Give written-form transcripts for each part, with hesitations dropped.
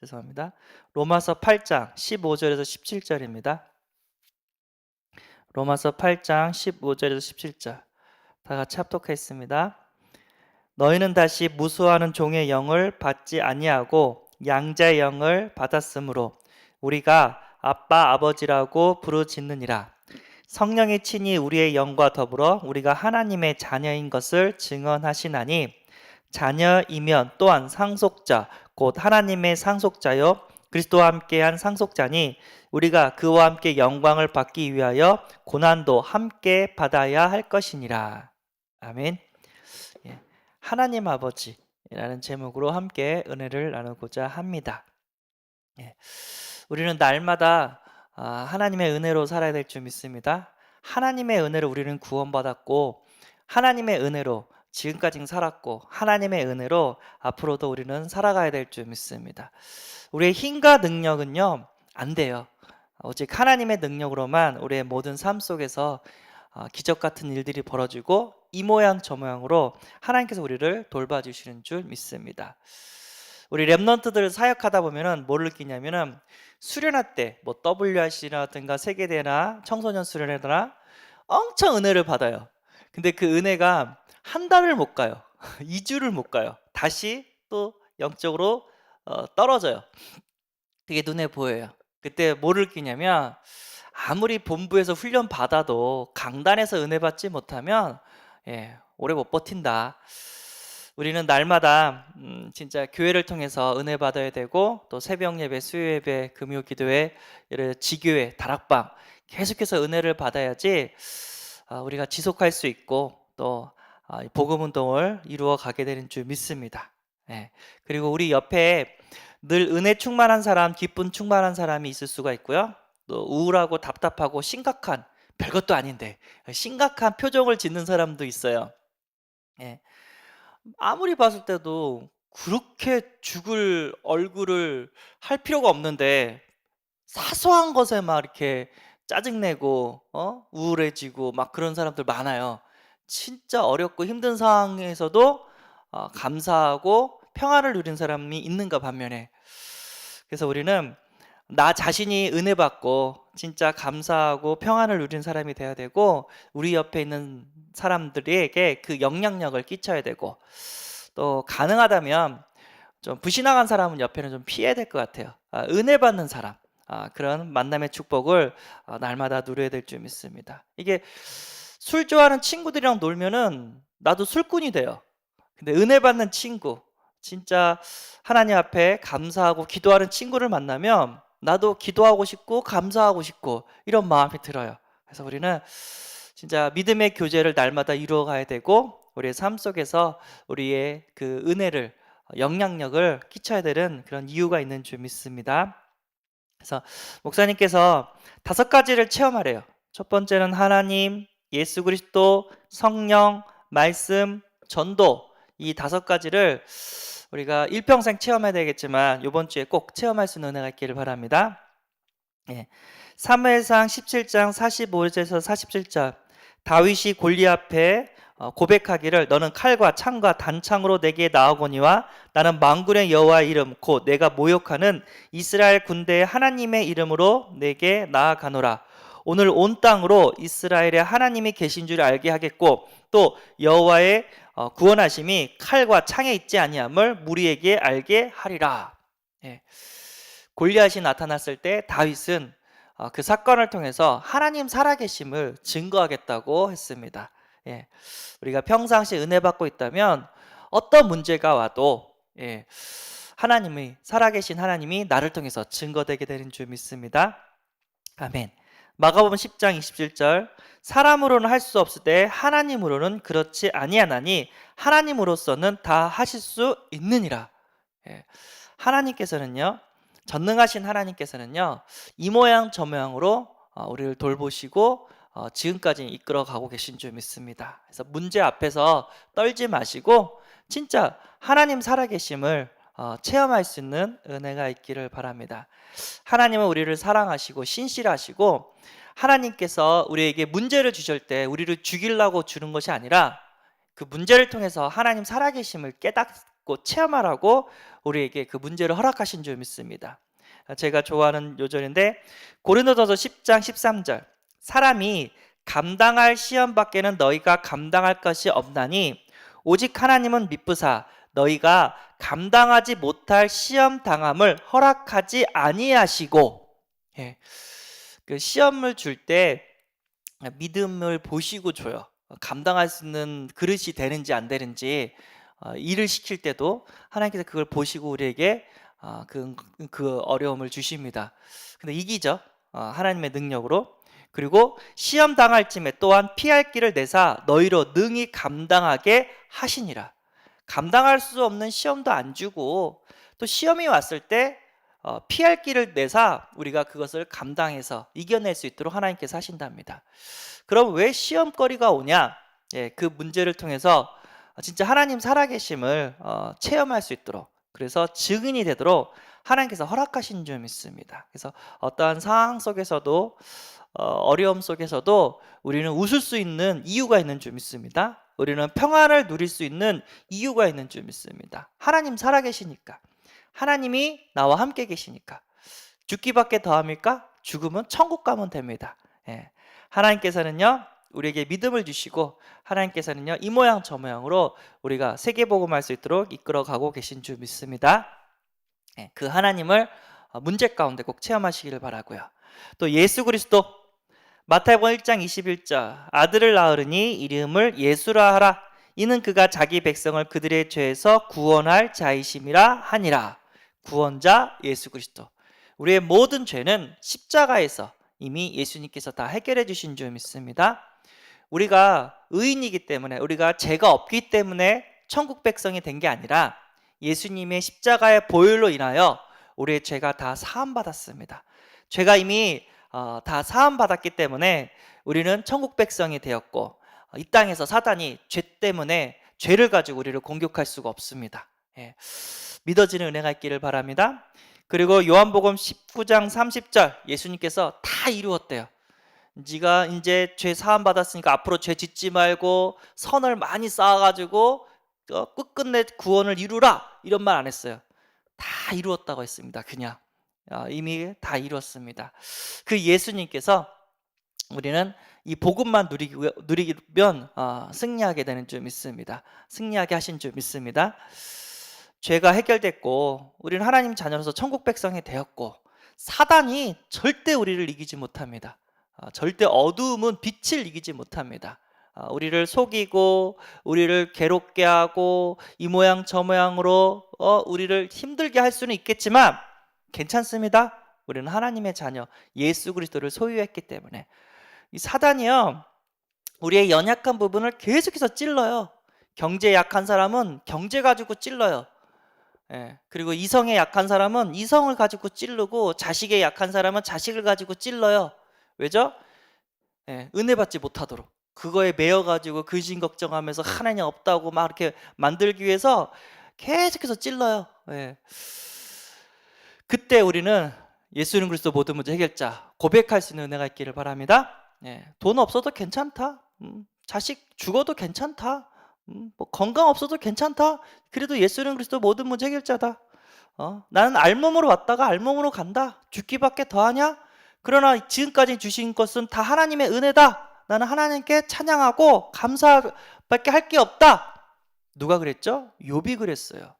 죄송합니다. 로마서 8장 15절에서 17절입니다. 로마서 8장 15절에서 17절 다 같이 합독하겠습니다. 너희는 다시 무수하는 종의 영을 받지 아니하고 양자의 영을 받았으므로 우리가 아빠 아버지라고 부르짖느니라. 성령이 친히 우리의 영과 더불어 우리가 하나님의 자녀인 것을 증언하시나니 자녀이면 또한 상속자 곧 하나님의 상속자요 그리스도와 함께한 상속자니 우리가 그와 함께 영광을 받기 위하여 고난도 함께 받아야 할 것이니라. 아멘. 하나님 아버지라는 제목으로 함께 은혜를 나누고자 합니다. 우리는 날마다 하나님의 은혜로 살아야 될 줄 믿습니다. 하나님의 은혜로 우리는 구원받았고 하나님의 은혜로 지금까지 살았고 하나님의 은혜로 앞으로도 우리는 살아가야 될 줄 믿습니다. 우리의 힘과 능력은요 안 돼요. 오직 하나님의 능력으로만 우리의 모든 삶 속에서 기적 같은 일들이 벌어지고 이 모양 저 모양으로 하나님께서 우리를 돌봐주시는 줄 믿습니다. 우리 랩런트들 사역하다 보면은 뭘 느끼냐면은 수련회 때 뭐 WRC라든가 세계대회나 청소년 수련회나 엄청 은혜를 받아요. 근데 그 은혜가 한 달을 못 가요. 2주를 못 가요. 다시 또 영적으로 떨어져요. 그게 눈에 보여요. 그때 뭐를 느끼냐면 아무리 본부에서 훈련 받아도 강단에서 은혜 받지 못하면 오래 못 버틴다. 우리는 날마다 진짜 교회를 통해서 은혜 받아야 되고 또 새벽 예배, 수요 예배, 금요 기도회, 지교회, 다락방 계속해서 은혜를 받아야지 우리가 지속할 수 있고 또 복음 운동을 이루어 가게 되는 줄 믿습니다. 그리고 우리 옆에 늘 은혜 충만한 사람, 기쁨 충만한 사람이 있을 수가 있고요. 또 우울하고 답답하고 심각한 별것도 아닌데 심각한 표정을 짓는 사람도 있어요. 아무리 봤을 때도 그렇게 죽을 얼굴을 할 필요가 없는데 사소한 것에 막 이렇게 짜증내고 우울해지고 막 그런 사람들 많아요. 진짜 어렵고 힘든 상황에서도 감사하고 평안을 누린 사람이 있는가 반면에. 그래서 우리는 나 자신이 은혜 받고 진짜 감사하고 평안을 누린 사람이 돼야 되고 우리 옆에 있는 사람들에게 그 영향력을 끼쳐야 되고 또 가능하다면 좀 부신앙한 사람은 옆에는 좀 피해야 될 것 같아요. 은혜 받는 사람, 그런 만남의 축복을 날마다 누려야 될 줄 믿습니다. 이게 술 좋아하는 친구들이랑 놀면은 나도 술꾼이 돼요. 근데 은혜 받는 친구, 진짜 하나님 앞에 감사하고 기도하는 친구를 만나면 나도 기도하고 싶고 감사하고 싶고 이런 마음이 들어요. 그래서 우리는 진짜 믿음의 교제를 날마다 이루어 가야 되고 우리의 삶 속에서 우리의 그 은혜를 영향력을 끼쳐야 되는 그런 이유가 있는 줄 믿습니다. 그래서 목사님께서 5가지를 체험하래요. 첫 번째는 하나님, 예수 그리스도, 성령, 말씀, 전도 이 5가지를 우리가 일평생 체험해야 되겠지만 이번 주에 꼭 체험할 수 있는 은혜가 있기를 바랍니다. 사무엘상 17장 45절에서 47절 다윗이 골리앗 앞에 고백하기를 너는 칼과 창과 단창으로 내게 나아오거니와 나는 만군의 여호와의 이름 곧 내가 모욕하는 이스라엘 군대의 하나님의 이름으로 내게 나아가노라. 오늘 온 땅으로 이스라엘의 하나님이 계신 줄 알게 하겠고 또 여호와의 구원하심이 칼과 창에 있지 아니함을 무리에게 알게 하리라. 골리앗이 나타났을 때 다윗은 그 사건을 통해서 하나님 살아계심을 증거하겠다고 했습니다. 우리가 평상시 은혜 받고 있다면 어떤 문제가 와도 하나님이 살아계신 하나님이 나를 통해서 증거되게 되는 줄 믿습니다. 아멘. 마가복음 10장 27절 사람으로는 할 수 없을 때 하나님으로는 그렇지 아니하나니 하나님으로서는 다 하실 수 있느니라. 하나님께서는요 전능하신 하나님께서는요 이 모양 저 모양으로 우리를 돌보시고 지금까지 이끌어 가고 계신 줄 믿습니다. 그래서 문제 앞에서 떨지 마시고 진짜 하나님 살아계심을 체험할 수 있는 은혜가 있기를 바랍니다. 하나님은 우리를 사랑하시고 신실하시고 하나님께서 우리에게 문제를 주실 때 우리를 죽이려고 주는 것이 아니라 그 문제를 통해서 하나님 살아계심을 갖고 체험하라고 우리에게 그 문제를 허락하신 줄 믿습니다. 제가 좋아하는 요절인데 고린도전서 10장 13절 사람이 감당할 시험 밖에는 너희가 감당할 것이 없나니 오직 하나님은 미쁘사 너희가 감당하지 못할 시험 당함을 허락하지 아니하시고. 예, 그 시험을 줄 때 믿음을 보시고 줘요. 감당할 수 있는 그릇이 되는지 안 되는지 일을 시킬 때도 하나님께서 그걸 보시고 우리에게 그 어려움을 주십니다. 근데 이기죠. 하나님의 능력으로. 그리고 시험 당할 쯤에 또한 피할 길을 내사 너희로 능히 감당하게 하시니라. 감당할 수 없는 시험도 안 주고 또 시험이 왔을 때 피할 길을 내사 우리가 그것을 감당해서 이겨낼 수 있도록 하나님께서 하신답니다. 그럼 왜 시험거리가 오냐? 예, 그 문제를 통해서 진짜 하나님 살아계심을 체험할 수 있도록, 그래서 증인이 되도록 하나님께서 허락하신 줄 믿습니다. 그래서 어떠한 상황 속에서도 어려움 속에서도 우리는 웃을 수 있는 이유가 있는 줄 믿습니다. 우리는 평안을 누릴 수 있는 이유가 있는 줄 믿습니다. 하나님 살아계시니까, 하나님이 나와 함께 계시니까. 죽기밖에 더합니까? 죽으면 천국 가면 됩니다. 예. 하나님께서는요 우리에게 믿음을 주시고 하나님께서는요 이 모양 저 모양으로 우리가 세계복음할 수 있도록 이끌어가고 계신 줄 믿습니다. 예. 그 하나님을 문제 가운데 꼭 체험하시기를 바라고요. 또 예수 그리스도 마태복음 1장 21절 아들을 낳으리니 이름을 예수라 하라 이는 그가 자기 백성을 그들의 죄에서 구원할 자이심이라 하니라. 구원자 예수 그리스도. 우리의 모든 죄는 십자가에서 이미 예수님께서 다 해결해 주신 줄 믿습니다. 우리가 의인이기 때문에, 우리가 죄가 없기 때문에 천국 백성이 된 게 아니라 예수님의 십자가의 보혈로 인하여 우리의 죄가 다 사함받았습니다. 죄가 이미 다 사함받았기 때문에 우리는 천국 백성이 되었고 이 땅에서 사단이 죄 때문에 죄를 가지고 우리를 공격할 수가 없습니다. 예. 믿어지는 은혜가 있기를 바랍니다. 그리고 요한복음 19장 30절 예수님께서 다 이루었대요. 네가 이제 죄 사함 받았으니까 앞으로 죄 짓지 말고 선을 많이 쌓아가지고 끝끝내 구원을 이루라 이런 말 안 했어요. 다 이루었다고 했습니다. 그냥 이미 다 이루었습니다. 그 예수님께서 우리는 이 복음만 누리면 승리하게 되는 줄 믿습니다. 승리하게 하신 줄 믿습니다. 죄가 해결됐고 우리는 하나님 자녀로서 천국 백성이 되었고 사단이 절대 우리를 이기지 못합니다. 절대 어두움은 빛을 이기지 못합니다. 우리를 속이고 우리를 괴롭게 하고 이 모양 저 모양으로 우리를 힘들게 할 수는 있겠지만 괜찮습니다. 우리는 하나님의 자녀 예수 그리스도를 소유했기 때문에. 이 사단이요 우리의 연약한 부분을 계속해서 찔러요. 경제에 약한 사람은 경제 가지고 찔러요. 예, 그리고 이성에 약한 사람은 이성을 가지고 찌르고 자식에 약한 사람은 자식을 가지고 찔러요. 왜죠? 예, 은혜 받지 못하도록 그거에 매여가지고 근심 걱정하면서 하나님 없다고 막 이렇게 만들기 위해서 계속해서 찔러요. 예. 그때 우리는 예수는 그리스도 모든 문제 해결자 고백할 수 있는 은혜가 있기를 바랍니다. 예, 돈 없어도 괜찮다. 자식 죽어도 괜찮다. 뭐 건강 없어도 괜찮다. 그래도 예수는 그리스도 모든 문제 해결자다. 나는 알몸으로 왔다가 알몸으로 간다. 죽기밖에 더하냐? 그러나 지금까지 주신 것은 다 하나님의 은혜다. 나는 하나님께 찬양하고 감사밖에 할 게 없다. 누가 그랬죠? 욥이 그랬어요.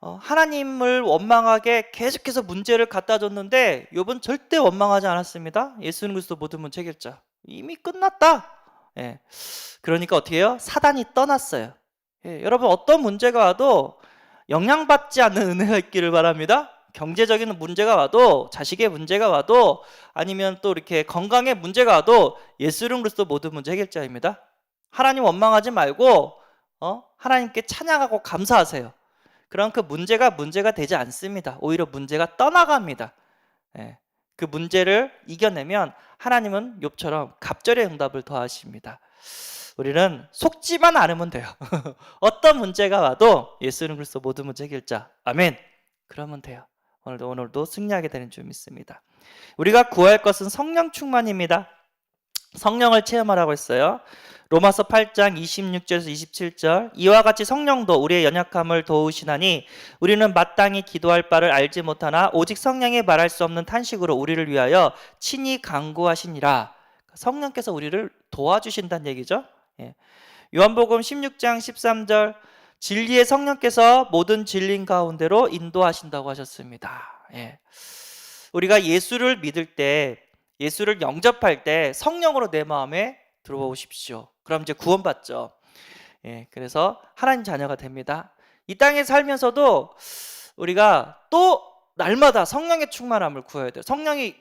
하나님을 원망하게 계속해서 문제를 갖다 줬는데 욥은 절대 원망하지 않았습니다. 예수는 그리스도 모든 문제 해결자. 이미 끝났다. 예. 그러니까 어떻게 해요? 사단이 떠났어요. 예, 여러분 어떤 문제가 와도 영향받지 않는 은혜가 있기를 바랍니다. 경제적인 문제가 와도 자식의 문제가 와도 아니면 또 이렇게 건강의 문제가 와도 예수는 그리스도 모든 문제 해결자입니다. 하나님 원망하지 말고 하나님께 찬양하고 감사하세요. 그럼 그 문제가 되지 않습니다. 오히려 문제가 떠나갑니다. 예, 그 문제를 이겨내면 하나님은 욥처럼 갑절의 응답을 더하십니다. 우리는 속지만 않으면 돼요. 어떤 문제가 와도 예수는 그리스도 모든 문제 해결자. 아멘. 그러면 돼요. 오늘도 승리하게 되는 줄 믿습니다. 우리가 구할 것은 성령 충만입니다. 성령을 체험하라고 했어요. 로마서 8장 26절에서 27절, 이와 같이 성령도 우리의 연약함을 도우시나니 우리는 마땅히 기도할 바를 알지 못하나 오직 성령이 말할 수 없는 탄식으로 우리를 위하여 친히 간구하시니라. 성령께서 우리를 도와주신다는 얘기죠. 예. 요한복음 16장 13절, 진리의 성령께서 모든 진리 가운데로 인도하신다고 하셨습니다. 예. 우리가 예수를 믿을 때, 예수를 영접할 때 성령으로 내 마음에 들어오십시오. 그럼 이제 구원받죠. 예, 그래서 하나님 자녀가 됩니다. 이 땅에 살면서도 우리가 또 날마다 성령의 충만함을 구해야 돼요. 성령이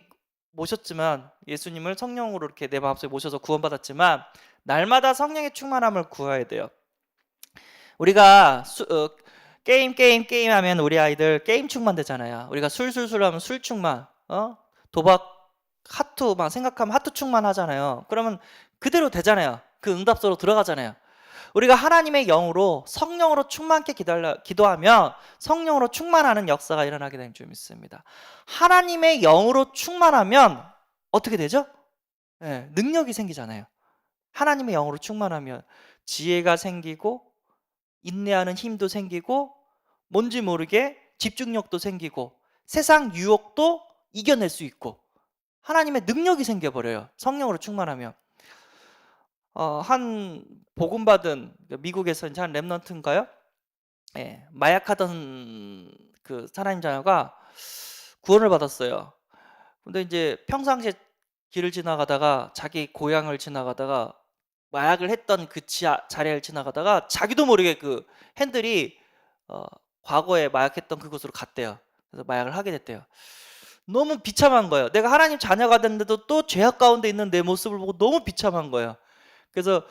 모셨지만, 예수님을 성령으로 이렇게 내 마음속에 모셔서 구원받았지만 날마다 성령의 충만함을 구해야 돼요. 우리가 게임 하면 우리 아이들 게임 충만되잖아요. 우리가 술술술 하면 술 충만, 도박 하트 막 생각하면 하트 충만 하잖아요. 그러면 그대로 되잖아요. 그 응답소로 들어가잖아요. 우리가 하나님의 영으로 성령으로 충만케 기도하면 성령으로 충만하는 역사가 일어나게 될 줄 믿습니다. 하나님의 영으로 충만하면 어떻게 되죠? 네, 능력이 생기잖아요. 하나님의 영으로 충만하면 지혜가 생기고 인내하는 힘도 생기고 뭔지 모르게 집중력도 생기고 세상 유혹도 이겨낼 수 있고 하나님의 능력이 생겨버려요. 성령으로 충만하면. 한 복음받은 미국에서 이제 한 렘넌트인가요? 예, 마약하던 그 하나님 자녀가 구원을 받았어요. 근데 이제 평상시에 길을 지나가다가 자기 고향을 지나가다가 마약을 했던 그 자리를 지나가다가 자기도 모르게 그 핸들이 과거에 마약했던 그곳으로 갔대요. 그래서 마약을 하게 됐대요. 너무 비참한 거예요. 내가 하나님 자녀가 됐는데도 또 죄악 가운데 있는 내 모습을 보고 너무 비참한 거예요. 그래서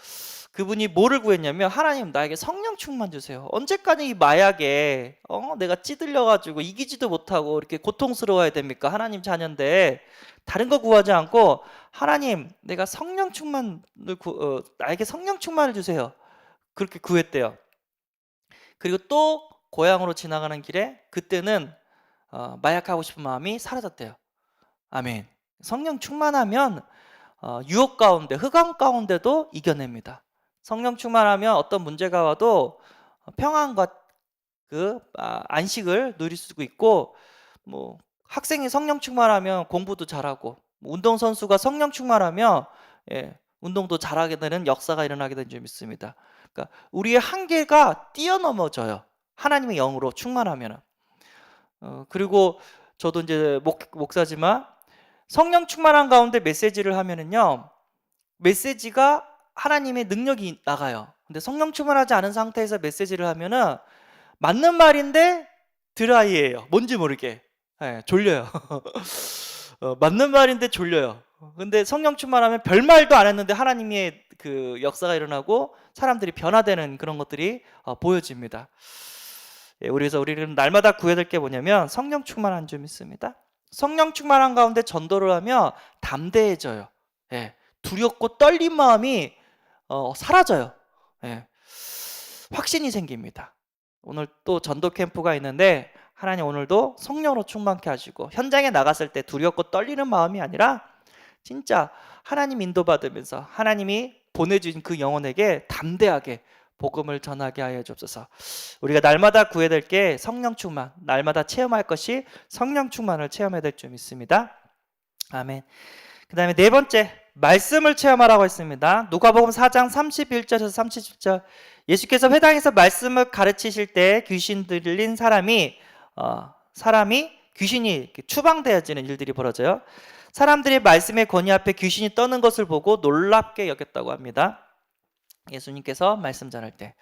그분이 뭐를 구했냐면, 하나님 나에게 성령 충만 주세요. 언제까지 이 마약에 내가 찌들려가지고 이기지도 못하고 이렇게 고통스러워야 됩니까? 하나님 자녀인데. 다른 거 구하지 않고 하나님 내가 성령 충만을 나에게 성령 충만을 주세요. 그렇게 구했대요. 그리고 또 고향으로 지나가는 길에 그때는 마약하고 싶은 마음이 사라졌대요. 아멘. 성령 충만하면 유혹 가운데, 흑암 가운데도 이겨냅니다. 성령 충만하면 어떤 문제가 와도 평안과 그 안식을 누릴 수 있고, 뭐 학생이 성령 충만하면 공부도 잘하고, 운동선수가 성령 충만하면 운동도 잘하게 되는 역사가 일어나게 된 줄 믿습니다. 그러니까 우리의 한계가 뛰어넘어져요. 하나님의 영으로 충만하면. 그리고 저도 이제 목사지만 성령 충만한 가운데 메시지를 하면은요, 메시지가 하나님의 능력이 나가요. 근데 성령 충만하지 않은 상태에서 메시지를 하면은 맞는 말인데 드라이예요. 뭔지 모르게. 졸려요. 맞는 말인데 졸려요. 근데 성령 충만하면 별말도 안 했는데 하나님의 그 역사가 일어나고 사람들이 변화되는 그런 것들이 보여집니다. 그래서 우리는 날마다 구해야 될 게 뭐냐면 성령 충만한 줄 믿습니다. 성령 충만한 가운데 전도를 하면 담대해져요. 두렵고 떨린 마음이 사라져요. 확신이 생깁니다. 오늘 또 전도 캠프가 있는데 하나님 오늘도 성령으로 충만케 하시고, 현장에 나갔을 때 두렵고 떨리는 마음이 아니라 진짜 하나님 인도받으면서 하나님이 보내주신 그 영혼에게 담대하게 복음을 전하게 하여 주옵소서. 우리가 날마다 구해야 될 게 성령 충만, 날마다 체험할 것이 성령 충만을 체험해야 될 줄 믿습니다. 아멘. 그 다음에 네 번째, 말씀을 체험하라고 했습니다. 누가복음 4장 31절에서 30절, 예수께서 회당에서 말씀을 가르치실 때 귀신 들린 사람이 귀신이 추방되어지는 일들이 벌어져요. 사람들이 말씀의 권위 앞에 귀신이 떠는 것을 보고 놀랍게 여겼다고 합니다. 예수님께서 말씀 전할 때,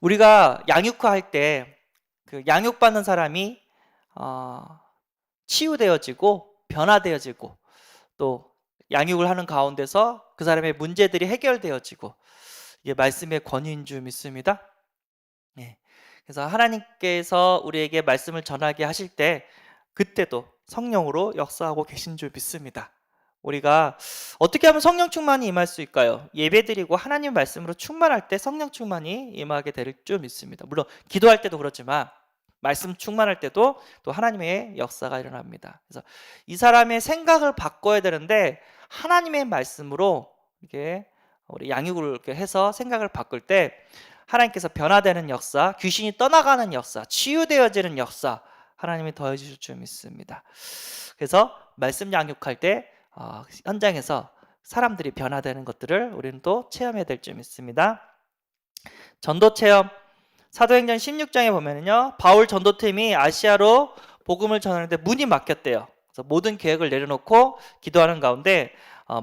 우리가 양육할 때 그 양육받는 사람이 치유되어지고 변화되어지고, 또 양육을 하는 가운데서 그 사람의 문제들이 해결되어지고, 이게 말씀의 권위인 줄 믿습니다. 그래서 하나님께서 우리에게 말씀을 전하게 하실 때 그때도 성령으로 역사하고 계신 줄 믿습니다. 우리가 어떻게 하면 성령 충만이 임할 수 있을까요? 예배드리고 하나님 말씀으로 충만할 때 성령 충만이 임하게 될 줄 믿습니다. 물론 기도할 때도 그렇지만 말씀 충만할 때도 또 하나님의 역사가 일어납니다. 그래서 이 사람의 생각을 바꿔야 되는데 하나님의 말씀으로 이렇게 우리 양육을 이렇게 해서 생각을 바꿀 때 하나님께서 변화되는 역사, 귀신이 떠나가는 역사, 치유되어지는 역사 하나님이 더해 주실 줄 믿습니다. 그래서 말씀 양육할 때 현장에서 사람들이 변화되는 것들을 우리는 또 체험해야 될 줄 믿습니다. 전도 체험 사도행전 16장에 보면요, 바울 전도팀이 아시아로 복음을 전하는데 문이 막혔대요. 그래서 모든 계획을 내려놓고 기도하는 가운데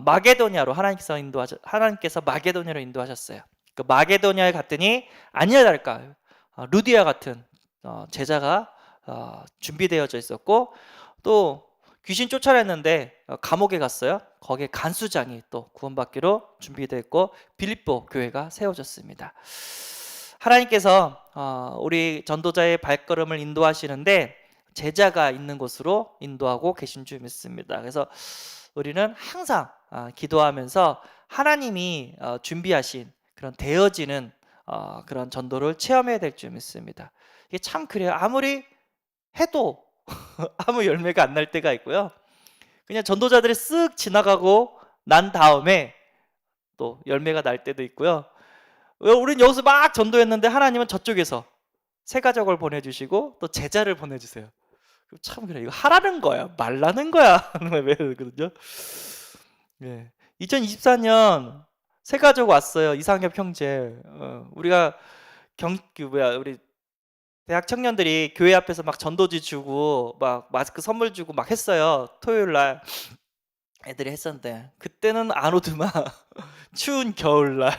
마게도니아로 하나님께서 마게도니아로 인도하셨어요. 그 마게도니아에 갔더니 아니나 다를까 루디아 같은 제자가 준비되어져 있었고, 또 귀신 쫓아냈는데 감옥에 갔어요. 거기에 간수장이 또 구원받기로 준비되어 있고 빌립보 교회가 세워졌습니다. 하나님께서 우리 전도자의 발걸음을 인도하시는데 제자가 있는 곳으로 인도하고 계신 줄 믿습니다. 그래서 우리는 항상 기도하면서 하나님이 준비하신 그런 되어지는 그런 전도를 체험해야 될 줄 믿습니다. 이게 참 그래요. 아무리 해도 아무 열매가 안 날 때가 있고요. 그냥 전도자들이 쓱 지나가고 난 다음에 또 열매가 날 때도 있고요. 우린 여기서 막 전도했는데 하나님은 저쪽에서 새 가족을 보내주시고 또 제자를 보내주세요. 참 그래, 이거 하라는 거야 말라는 거야 왜 그러거든요. 2024년 새 가족 왔어요. 이상엽 형제. 우리가 우리 대학 청년들이 교회 앞에서 막 전도지 주고 막 마스크 선물 주고 막 했어요. 토요일 날 애들이 했었는데 그때는 안 오더만 추운 겨울날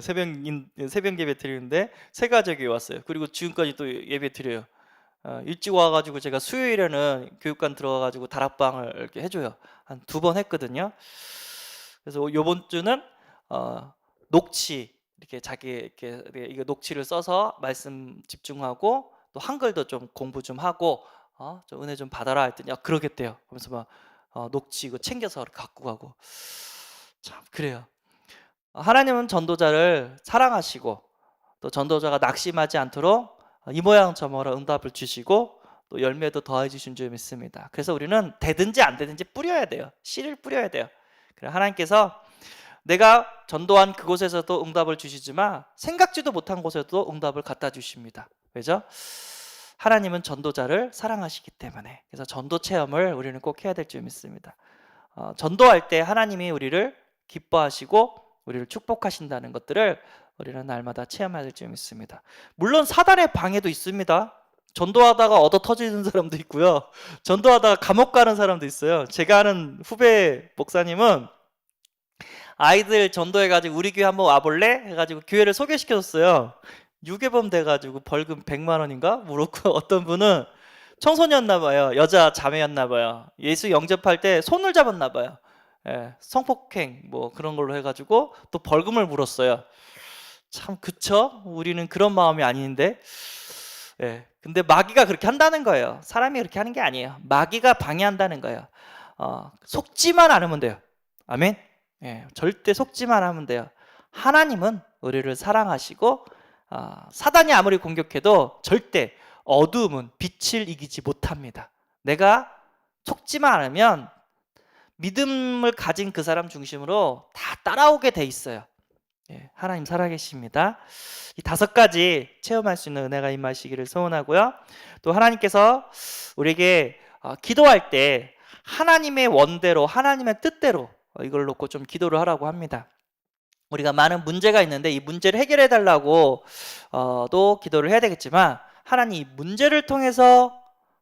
새벽 예배 드리는데 새 가족이 왔어요. 그리고 지금까지 또 예배 드려요. 일찍 와가지고 제가 수요일에는 교육관 들어가가지고 다락방을 이렇게 해줘요. 한 2번 했거든요. 그래서 요번 주는 녹취 이렇게 이거 녹취를 써서 말씀 집중하고 또 한글도 좀 공부 좀 하고 좀 은혜 좀 받아라 했더니 그러겠대요. 그러면서 막 녹취 이거 챙겨서 갖고 가고. 참 그래요. 하나님은 전도자를 사랑하시고 또 전도자가 낙심하지 않도록 이 모양 저 모양 응답을 주시고 또 열매도 더해 주신 줄 믿습니다. 그래서 우리는 되든지 안 되든지 뿌려야 돼요. 씨를 뿌려야 돼요. 그래서 하나님께서 내가 전도한 그곳에서도 응답을 주시지만 생각지도 못한 곳에도 응답을 갖다 주십니다. 왜죠? 하나님은 전도자를 사랑하시기 때문에. 그래서 전도 체험을 우리는 꼭 해야 될 줄 믿습니다. 전도할 때 하나님이 우리를 기뻐하시고 우리를 축복하신다는 것들을 우리는 날마다 체험해야 될 줄 믿습니다. 물론 사단의 방해도 있습니다. 전도하다가 얻어 터지는 사람도 있고요. 전도하다가 감옥 가는 사람도 있어요. 제가 아는 후배 목사님은 아이들 전도해가지고 우리 교회 한번 와볼래? 해가지고 교회를 소개시켜줬어요. 유괴범 돼가지고 벌금 100만 원인가? 물었고 어떤 분은 청소년이었나봐요. 여자 자매였나봐요. 예수 영접할 때 손을 잡았나봐요. 성폭행 뭐 그런 걸로 해가지고 또 벌금을 물었어요. 참 그쵸? 우리는 그런 마음이 아닌데 근데 마귀가 그렇게 한다는 거예요. 사람이 그렇게 하는 게 아니에요. 마귀가 방해한다는 거예요. 속지만 않으면 돼요. 아멘. 절대 속지만 하면 돼요. 하나님은 우리를 사랑하시고 사단이 아무리 공격해도 절대 어두움은 빛을 이기지 못합니다. 내가 속지만 않으면 믿음을 가진 그 사람 중심으로 다 따라오게 돼 있어요. 하나님 살아계십니다. 이 5가지 체험할 수 있는 은혜가 임하시기를 소원하고요. 또 하나님께서 우리에게 기도할 때 하나님의 원대로 하나님의 뜻대로 이걸 놓고 좀 기도를 하라고 합니다. 우리가 많은 문제가 있는데 이 문제를 해결해 달라고 또 기도를 해야 되겠지만 하나님 이 문제를 통해서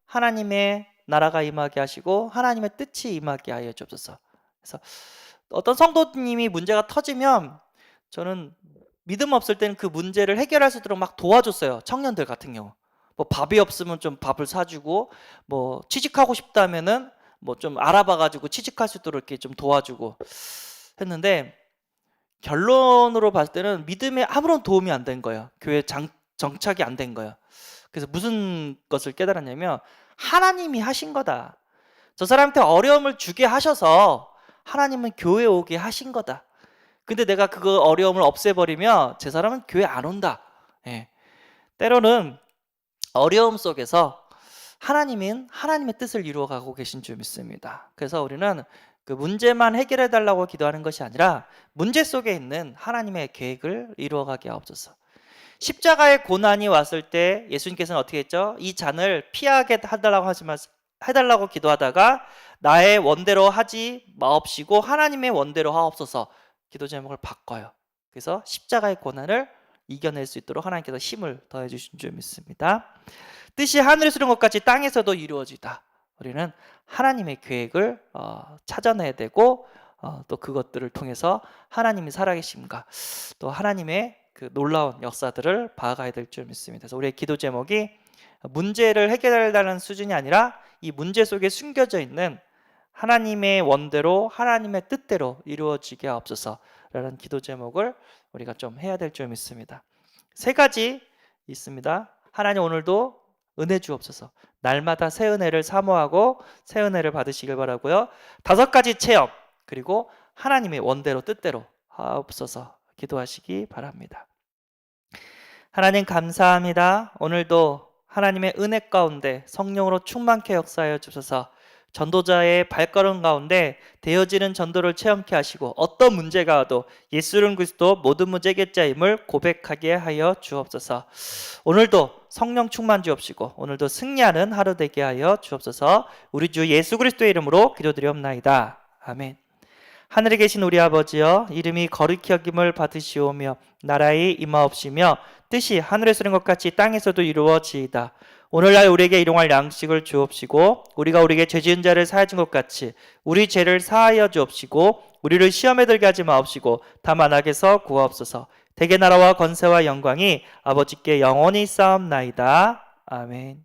하나님의 나라가 임하게 하시고 하나님의 뜻이 임하게 하여 주옵소서. 그래서 어떤 성도님이 문제가 터지면 저는 믿음 없을 때는 그 문제를 해결할 수 있도록 막 도와줬어요. 청년들 같은 경우 뭐 밥이 없으면 좀 밥을 사주고 뭐 취직하고 싶다면은 뭐 좀 알아봐가지고 취직할 수 있도록 이렇게 좀 도와주고 했는데 결론으로 봤을 때는 믿음에 아무런 도움이 안 된 거예요. 교회 정착이 안 된 거예요. 그래서 무슨 것을 깨달았냐면 하나님이 하신 거다. 저 사람한테 어려움을 주게 하셔서 하나님은 교회 오게 하신 거다. 근데 내가 그 어려움을 없애버리면 제 사람은 교회 안 온다. 때로는 어려움 속에서 하나님은 하나님의 뜻을 이루어가고 계신 줄 믿습니다. 그래서 우리는 그 문제만 해결해 달라고 기도하는 것이 아니라 문제 속에 있는 하나님의 계획을 이루어가게 하옵소서. 십자가의 고난이 왔을 때 예수님께서는 어떻게 했죠? 이 잔을 피하게 해달라고 기도하다가 나의 원대로 하지 마옵시고 하나님의 원대로 하옵소서 기도 제목을 바꿔요. 그래서 십자가의 고난을 이겨낼 수 있도록 하나님께서 힘을 더해 주신 줄 믿습니다. 뜻이 하늘에서 이룬 것 같이 땅에서도 이루어지다. 우리는 하나님의 계획을 찾아내야 되고 또 그것들을 통해서 하나님이 살아계심과 또 하나님의 그 놀라운 역사들을 봐가야 될 줄 믿습니다. 그래서 우리의 기도 제목이 문제를 해결하려는 수준이 아니라 이 문제 속에 숨겨져 있는 하나님의 원대로 하나님의 뜻대로 이루어지게 하옵소서라는 기도 제목을 우리가 좀 해야 될 줄 믿습니다. 3가지 있습니다. 하나님 오늘도 은혜 주옵소서. 날마다 새 은혜를 사모하고 새 은혜를 받으시길 바라고요. 5가지 체험 그리고 하나님의 원대로 뜻대로 하옵소서 기도하시기 바랍니다. 하나님 감사합니다. 오늘도 하나님의 은혜 가운데 성령으로 충만케 역사하여 주셔서 전도자의 발걸음 가운데 되어지는 전도를 체험케 하시고 어떤 문제가 와도 예수는 그리스도 모든 문제 해결자임을 고백하게 하여 주옵소서. 오늘도 성령 충만 주옵시고 오늘도 승리하는 하루 되게 하여 주옵소서. 우리 주 예수 그리스도의 이름으로 기도드리옵나이다. 아멘. 하늘에 계신 우리 아버지여, 이름이 거룩히 여김을 받으시오며 나라의 임하옵시며 뜻이 하늘에서 이룬 것 같이 땅에서도 이루어지이다. 오늘날 우리에게 일용할 양식을 주옵시고 우리가 우리에게 죄 지은 자를 사하여 준 것 같이 우리 죄를 사하여 주옵시고 우리를 시험에 들게 하지 마옵시고 다만 악에서 구하옵소서. 대개 나라와 권세와 영광이 아버지께 영원히 쌓옵나이다. 아멘.